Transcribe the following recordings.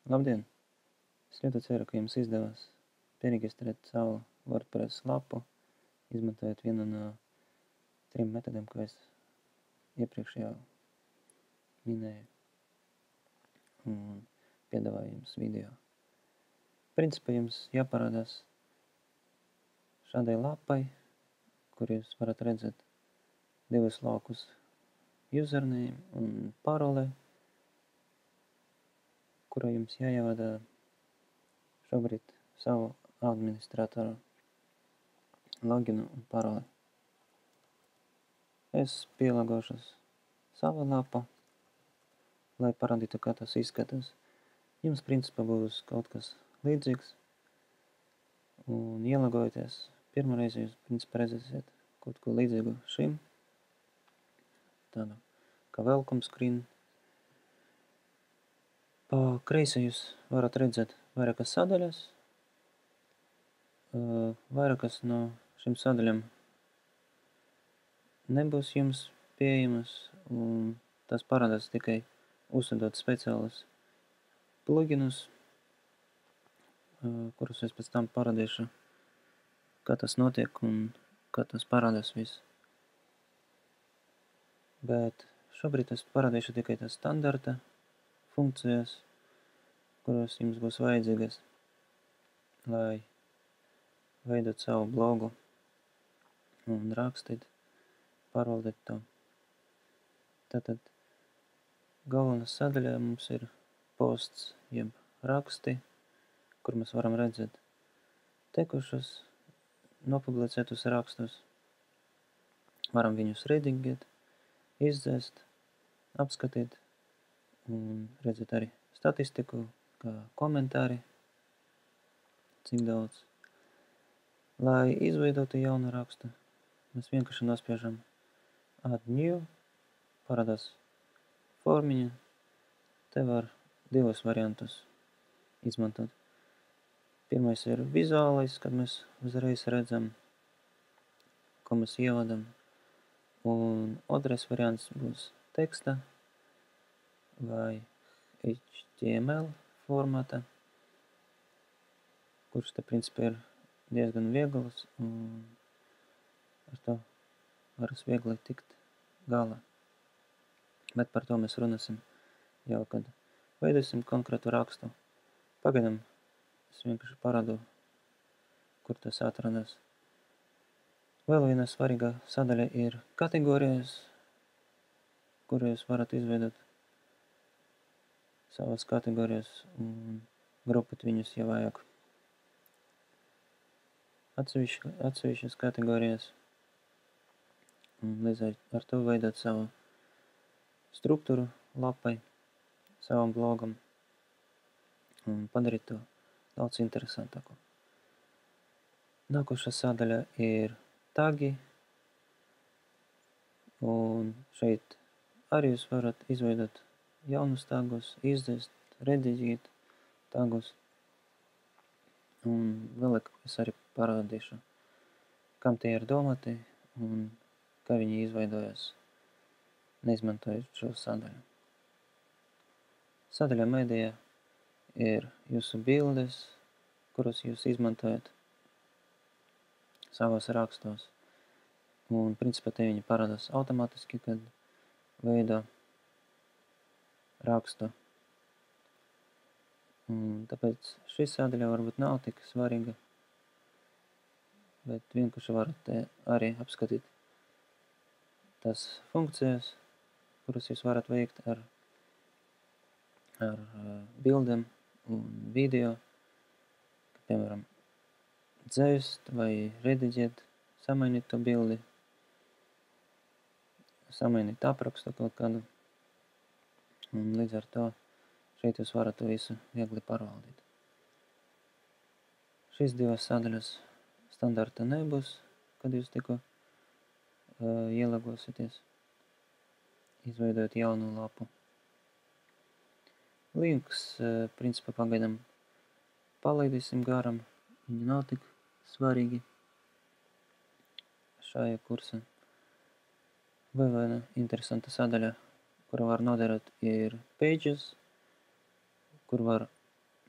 Labdien! Es ļoti ceru, ka jums izdevās pieregistrēt savu WordPress lapu, izmantojot vienu no 3 metodēm, ko es iepriekš jau minēju un piedāvāju jums video. Principā jums jāparādās šādai lapai, kur jūs varat redzēt 2 laukus username un parole, kura jums jāievada šobrīd savu administratoru loginu un paroli. Es pielāgošu savu lapu, lai parādītu, kā tas izskatās. Jums principā būs kaut kas līdzīgs, un ielāgojoties, pirmoreiz jūs principā redzēsiet kaut ko līdzīgu šim, tādu kā welcome screen. Pa kreisi jūs varat redzēt vairākas sadaļas. Vairākas no šīm sadaļām nebūs jums pieejamas, un tas parādās tikai uzsvedot speciālus pluginus, kurus es pēc tam parādīšu, kā tas notiek un kā tas parādās viss. Bet šobrīd es parādīšu tikai tās standarta funkcijas, kuras jums būs vajadzīgas, lai veidot savu blogu un rakstīt, pārvaldīt to. Tātad galvenā sadaļā mums ir posts, jeb raksti, kur mēs varam redzēt tekušus, nopublicētus rakstus. Varam viņus redigēt, izdzēst, apskatīt un redzēt arī statistiku, kā komentāri, cik daudz. Lai izveidotu jaunu rakstu, mēs vienkārši nospiežam Add New, parādās formiņa. Te var 2 variantus izmantot. Pirmais ir vizuālais, kad mēs uzreiz redzam, ko mēs ievadam. Un otrais variants būs teksta vai HTML formāta, kurš te principā ir diezgan viegls, un ar to varas viegli tikt galā. Bet par to mēs runāsim jau, kad veidosim konkrētu rakstu. Pagaidām es vienkārši parādu, kur tas atrodas. Vēl viena svarīga sadaļa ir kategorijas, kur jūs varat izveidot savas kategorijas un grupēt viņus, ja vajag. Atsevišķas kategorijas, un līdz ar to veidot savu struktūru lapai, savam blogam, un padarīt to daudz interesantāku. Nākošā sadaļa ir tagi, un šeit arī jūs varat izveidot jaunus tagus, izdzēst, rediģēt tagus. Un vēl es arī parādīšu, kam tie ir domāti un kā viņi izveidojas, neizmantojot šo sadaļu. Sadaļa medija ir jūsu bildes, kuras jūs izmantojat savos rakstos. Un principā te viņi parādās automātiski, kad veido rakstu. Un tāpēc šī sadaļa varbūt nav tik svarīga, bet vienkārši varat arī apskatīt tās funkcijas, kuras jūs varat veikt ar bildēm un video, piemēram, dzēst vai rediģēt, samainīt to bildi, samainīt aprakstu kaut kādu, un līdz ar to šeit jūs varat to visu viegli pārvaldīt. Šīs 2 sadaļas standarta nebūs, kad jūs tikko ielogosieties, izveidojot jaunu lapu. Links, principā pagaidām palaidīsim garām, viņi nav tik svarīgi šajā kursā. Vēl viena interesanta sadaļa, kura var noderēt, ir pages, kur var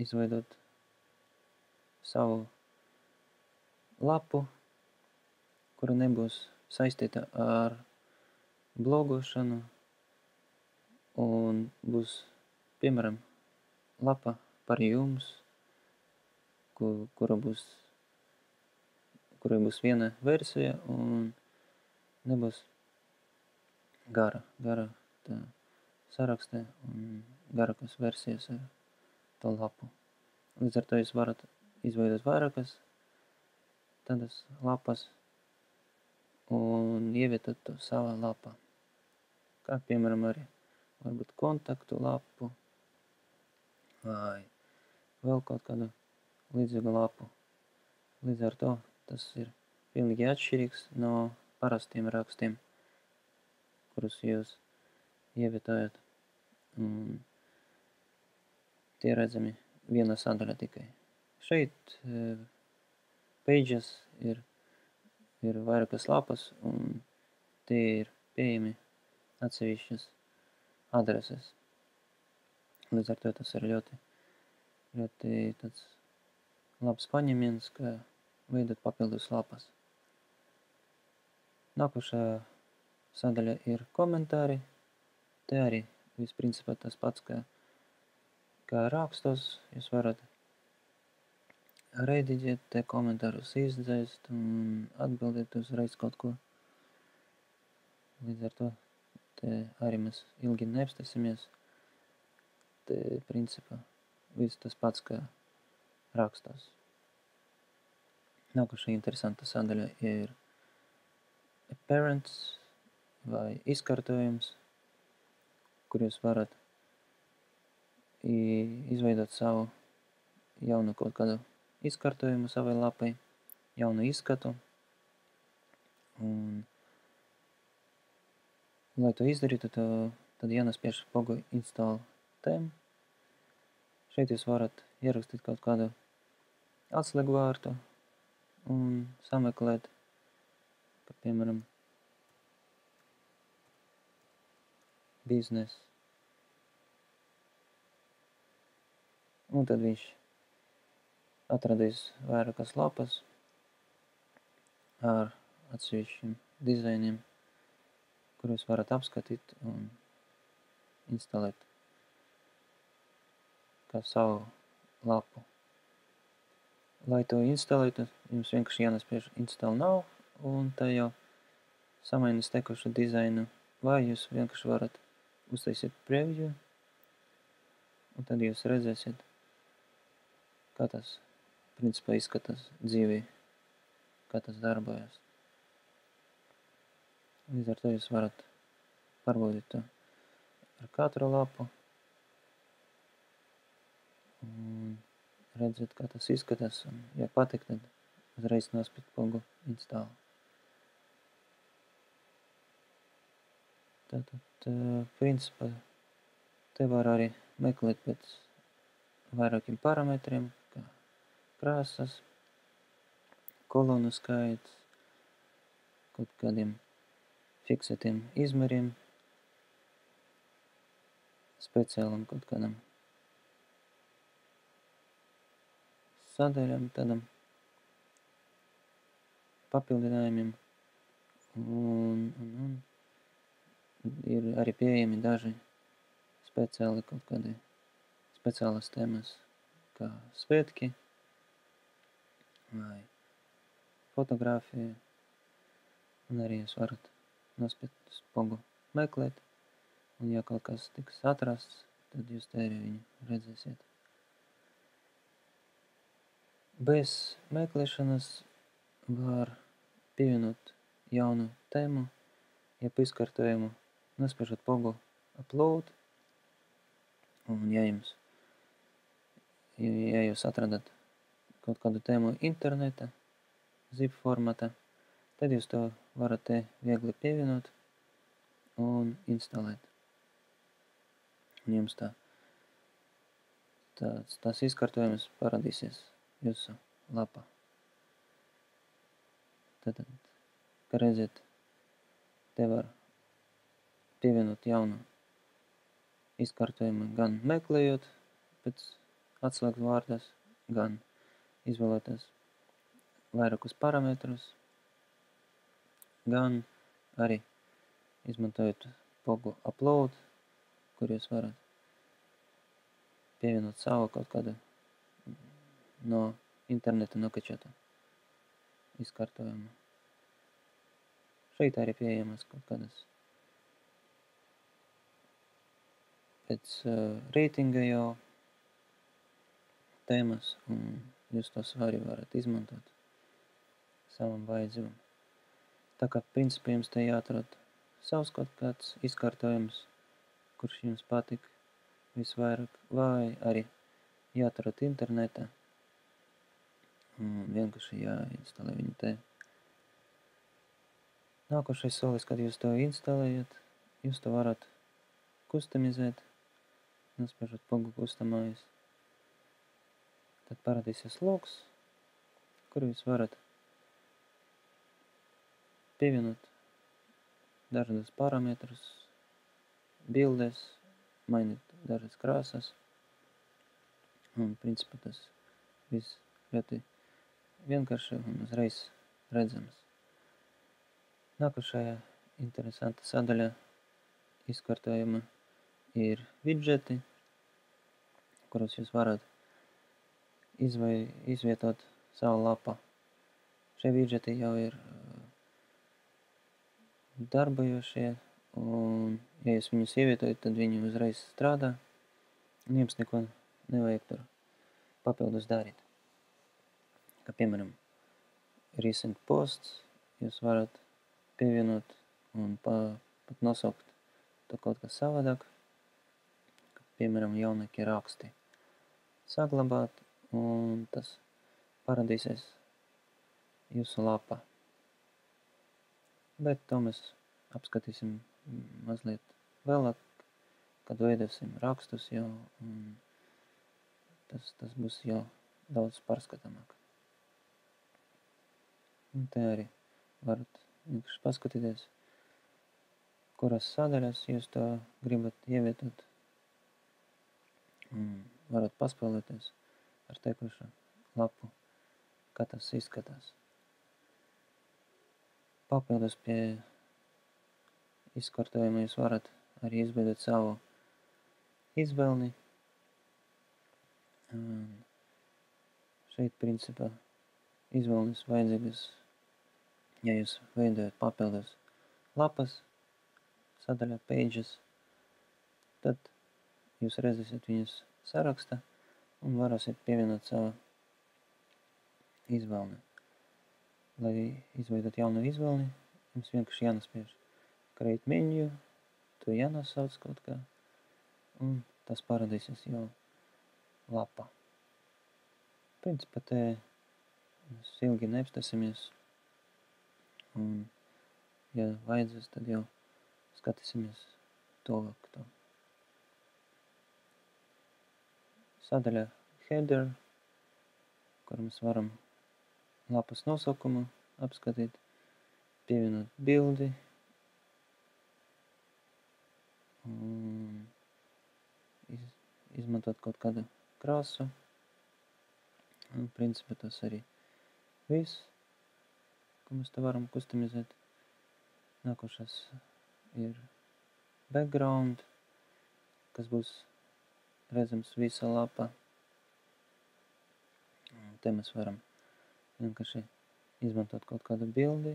izveidot savu lapu, kura nebūs saistīta ar blogošanu un būs, piemēram, lapa par jums, kurai būs viena versija un nebūs gara tā sarakste un garākas versijas ar to lapu. Līdz ar to jūs varat izveidot vairākas tādas lapas un ievietot to savā lapā. Kā piemēram arī varbūt kontaktu lapu vai vēl kaut kādu līdzīgu lapu. Līdz ar to tas ir pilnīgi atšķirīgs no parastiem rakstiem, kurus jūs ievietojat. Tie redzami viena sadaļa tikai. Šeit pages ir vairākas lapas un tie ir pieejami atsevišķas adreses. Līdz ar to tas ir ļoti tāds labs paņēmiens, kā veidot papildus lapas. Nākošā sadaļa ir komentāri. Te arī viss principā tas pats, kā rakstos. Jūs varat rediģēt te komentārus, izdzēst un atbildēt uzreiz kaut ko. Līdz ar to te arī mēs ilgi neapstasimies. Te principā viss tas pats, kā rakstos. Nākošā interesanta sadaļa ir appearance vai izkārtojums, kur jūs varat izveidot savu jaunu kaut kādu izkārtojumu savai lapai, jaunu izskatu. Un, lai to izdarītu, tad jānospiež pogu install theme. Šeit jūs varat ierakstīt kaut kādu atslēgu vārtu un sameklēt, kā piemēram, biznes. Un tad viņš atradīs vairākas lapas ar atsevišķiem dizainiem, kurus varat apskatīt un instalēt kā savu lapu. Lai to instalētu, jums vienkārši jānospiež install now un tā jau samainis tekošu dizainu, vai jūs vienkārši varat uztaisīt preview un tad jūs redzēsiet, kā tas principā izskatās dzīvī, kā tas darbojas. Līdz ar to jūs varat pārbaudīt to ar katru lapu un redzēt, kā tas izskatās. Un, ja patīk, tad uzreiz nospied pogu install. Tātad, principā, te var arī meklēt pēc vairākiem parametriem, kā krāsas, kolonu skaits, kaut kādiem fiksētiem izmēriem, speciālam kaut kādam sadaļam, tādam papildinājumiem, un ir arī pieejami daži speciāli kaut kādi speciālas tēmas, kā svētki vai fotogrāfija, un arī jūs varat nospiest pogu meklēt, un ja kaut kas tiks atrasts, tad jūs te arī viņu redzēsiet. Bez meklēšanas var pievienot jaunu tēmu, ja izkārtojumu nospiežot pogu upload, un ja jūs atradat kaut kādu tēmu interneta, zip formātā, tad jūs to varat te viegli pievienot un instalēt. Un jums tās izkārtojums parādīsies jūsu lapā. Tātad, kā redzēt, te var pievienot jaunu izkārtojumu gan meklējot pēc atslēgas vārdos, gan izvēlēties vairākus parametrus, gan arī izmantojot pogu upload, kur jūs varat pievienot savu kaut kādu no interneta nokačotu izkārtojumu. Šeit arī pieejamas kaut kādas pēc reitinga jau tēmas, un jūs tos arī varat izmantot savam vajadzībam. Tā kā principā jums te jāatrod savs kaut kāds izkārtojums, kurš jums patīk visvairāk, vai arī jāatrod internetā un vienkārši jāinstalē viņu te. Nākošais solis, kad jūs to instalējat, jūs to varat kustomizēt, nospiežot pogu Customize. Tad parādīsies logs, kur jūs varat pievienot dažādas parametrus, bildes, mainīt dažas krāsas. Un principā tas viss ļoti vienkārši un uzreiz redzams. Nākošajā interesanta sadaļa izkārtojuma ir widgeti, kuros jūs varat izvietot savu lapu. Šie widgeti jau ir darbojošie, un ja jūs viņus ievietojat, tad viņi uzreiz strādā, un jums neko nevajag tur papildus darīt. Kā piemēram, recent posts jūs varat pievienot un pat nosaukt to kaut kas savādāk, kā piemēram, jaunākie raksti. Saglabāt, un tas parādīsies jūsu lapā. Bet to mēs apskatīsim mazliet vēlāk, kad veidosim rakstus jau, un tas būs jau daudz pārskatāmāk. Un te arī varat vienkārši paskatīties, kuras sadaļas jūs to gribat ievietot. Varat paspēlēties ar tekošu lapu, kā tas izskatās. Papildus pie izkārtojuma jūs varat arī izveidot savu izvēlni. Šeit principā izvēlnes vajadzīgas, ja jūs veidojat papildus lapas, sadaļā pages, tad jūs redzēsiet viņus sarakstā un varēsiet pievienot savu izvēlni. Lai izveidot jaunu izvēlni, jums vienkārši jānospiež create menu, to jānosauc kaut kā, un tas parādīsies jau lapā. Principā te mēs ilgi neapstāsimies, un ja vajadzēs, tad jau skatīsimies tuvāk to. Sadaļā header, kur mēs varam lapas nosaukumu apskatīt, pievienot bildi un izmantot kaut kādu krāsu. Un principā tas arī viss, ko mēs te varam kustomizēt. Nākošais ir background, kas būs redzams visa lapa. Un te mēs varam vienkārši izmantot kaut kādu bildi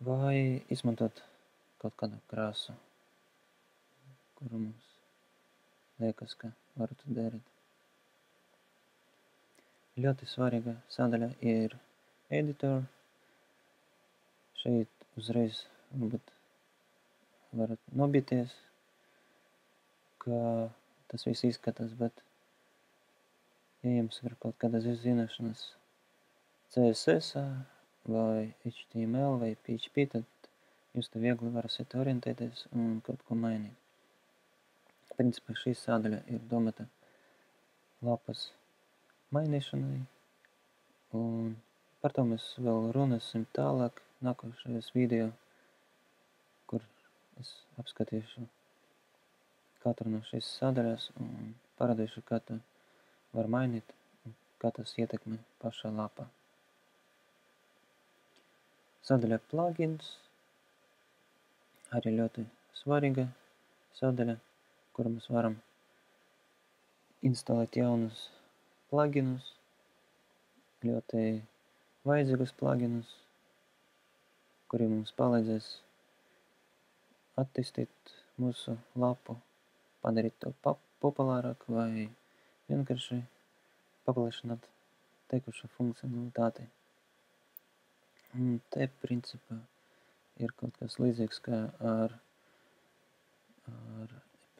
vai izmantot kaut kādu krāsu, kuru mums liekas, ka varētu derēt. Ļoti svarīga sadaļa ir editor. Šeit uzreiz varbūt varat nobīties, kā tas viss izskatās, bet ja jums ir kaut kādas zināšanas CSS vai HTML vai PHP, tad jūs te viegli varēsiet orientēties un kaut ko mainīt. Principā šī sadaļa ir domāta lapas mainīšanai, un par to mēs vēl runāsim tālāk nākošajos video, kur es apskatīšu katru no šīs sadaļas un parādīšu, kā to var mainīt, kā tas ietekmē pašā lapā. Sadaļa plugins arī ļoti svarīga sadaļa, kur mēs varam instalēt jaunus pluginus, ļoti vajadzīgus pluginus, kuri mums palīdzēs attīstīt mūsu lapu, padarīt to populārāk vai vienkārši paplašināt tekušu funkcionalitāti. Un te principā ir kaut kas līdzīgs kā ar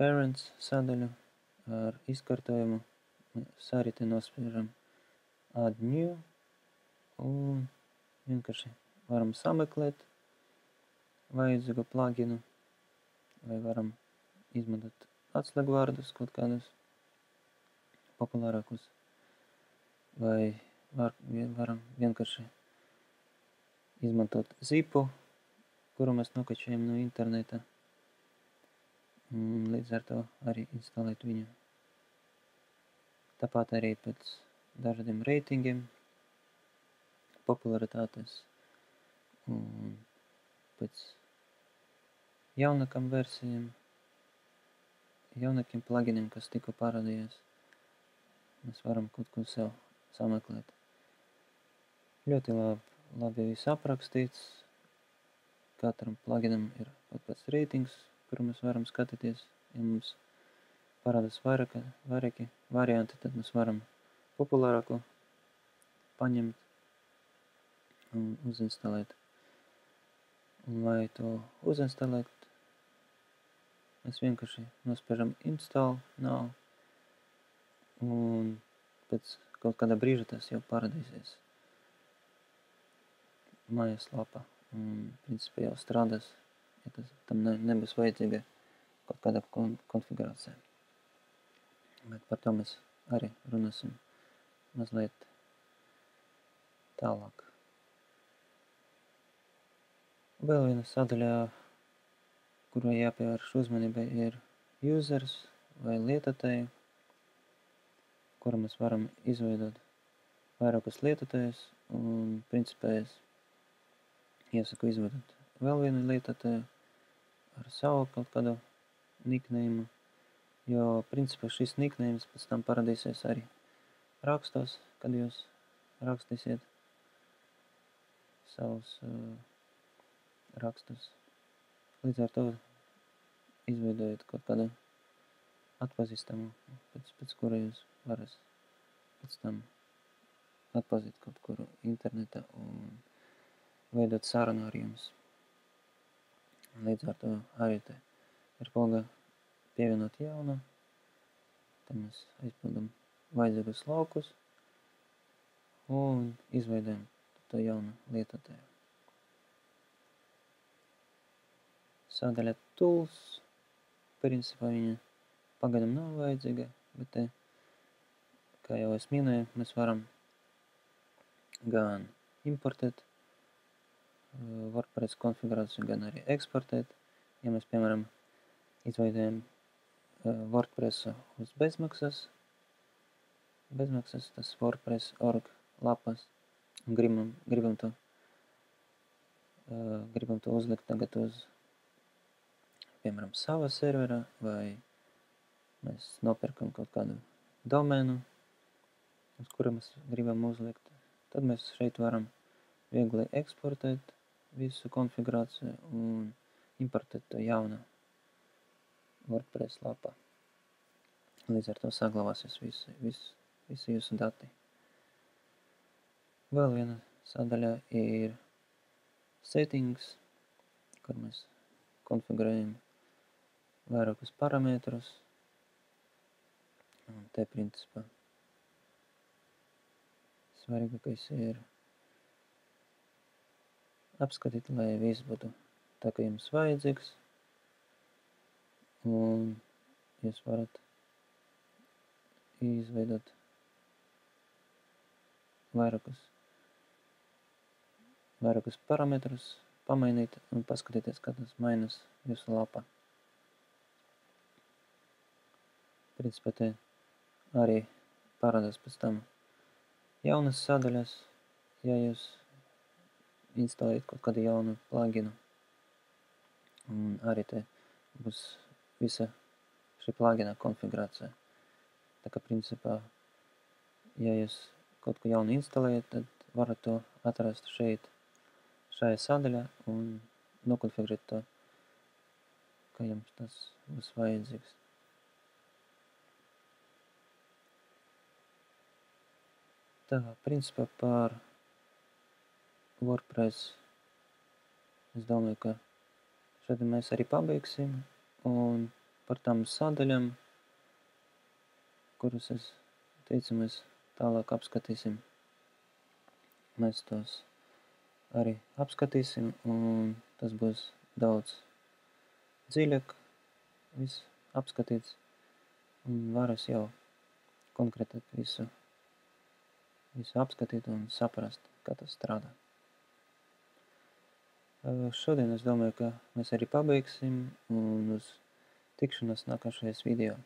parents sadaļu, ar izkārtojumu. Mēs arī te nospiežam add new un vienkārši varam sameklēt vajadzīgu pluginu vai varam izmantot atslēgvārdus kaut kādus populārākus vai varam vienkārši izmantot zipu, kuru mēs nokačējam no interneta un līdz ar to arī instalēt viņu. Tāpat arī pēc dažādiem reitingiem, popularitātes un pēc jaunākam versijām, jaunākiem pluginiem, kas tikko parādījās, mēs varam kaut ko sev sameklēt. Ļoti labi viss aprakstīts. Katram pluginam ir kaut kāds reitings, kuru mēs varam skatīties. Ja mums parādās vairāki varianti, tad mēs varam populārāko paņemt un uzinstalēt. Un lai to uzinstalēt, mēs vienkārši nospiežam install now un pēc kaut kāda brīža tas jau parādīsies mājaslapā un principā jau strādās, ja tam nebūs vajadzīga kaut kāda konfigurācija. Bet par to mēs arī runāsim mazliet tālāk. Vēl viena sadaļa, kurai jāpievērš uzmanība, ir users vai lietotāji, kuru mēs varam izveidot vairākus lietotājus un principā es iesaku izveidot vēl vienu lietotāju ar savu kaut kādu nickname, jo principā šis nicknames pēc tam parādīsies arī rakstos, kad jūs rakstīsiet savus rakstus. Līdz ar to izveidojot kaut kādu atpazīstamu, pēc kura jūs varat pēc tam atpazīt kaut kuru internetā un veidot sarunu ar jums. Līdz ar to arī te ir poga pievienot jaunu, tad mēs aizpildam vajadzīgus laukus un izveidojam to jaunu lietotāju. Sadaļa tools, principā viņa pagaidām nav vajadzīga, bet te, kā jau es minēju, mēs varam gan importēt WordPress konfigurāciju, gan arī eksportēt. Ja mēs, piemēram, izveidojam WordPressu uz bezmaksas, tas WordPress.org lapas, un gribam to uzlikt tagad uz, piemēram, savā serverā, vai mēs nopirkam kaut kādu domēnu, uz kura mēs gribam uzlikt, tad mēs šeit varam viegli eksportēt visu konfigurāciju un importēt to jaunu WordPress lapā. Līdz ar to saglabāsies visi jūsu dati. Vēl viena sadaļa ir settings, kur mēs konfigurējam vairākus parametrus. Un te principā svarīgākais ir apskatīt, lai viss būtu tā, kā jums vajadzīgs. Un jūs varat izveidot vairākus parametrus, pamainīt un paskatīties, kā tas mainās jūsu lapā. Principā te arī parādās pēc tam jaunas sadaļas, ja jūs instalējat kaut kādu jaunu pluginu. Un arī te būs visa šī plugina konfigurācija. Tā kā principā, ja jūs kaut ko jaunu instalējat, tad varat to atrast šeit, šajā sadaļā un nokonfigurēt to, kā jums tas būs vajadzīgs. Tā, principā par WordPress es domāju, ka šodien mēs arī pabeigsim, un par tām sadaļām, kuras es teicu, mēs tālāk apskatīsim. Mēs tos arī apskatīsim, un tas būs daudz dziļāk viss apskatīts, un varas jau konkrētāk visu apskatīt un saprast, kā tas strādā. Šodien es domāju, ka mēs arī pabeigsim, un uz tikšanos nākošais video.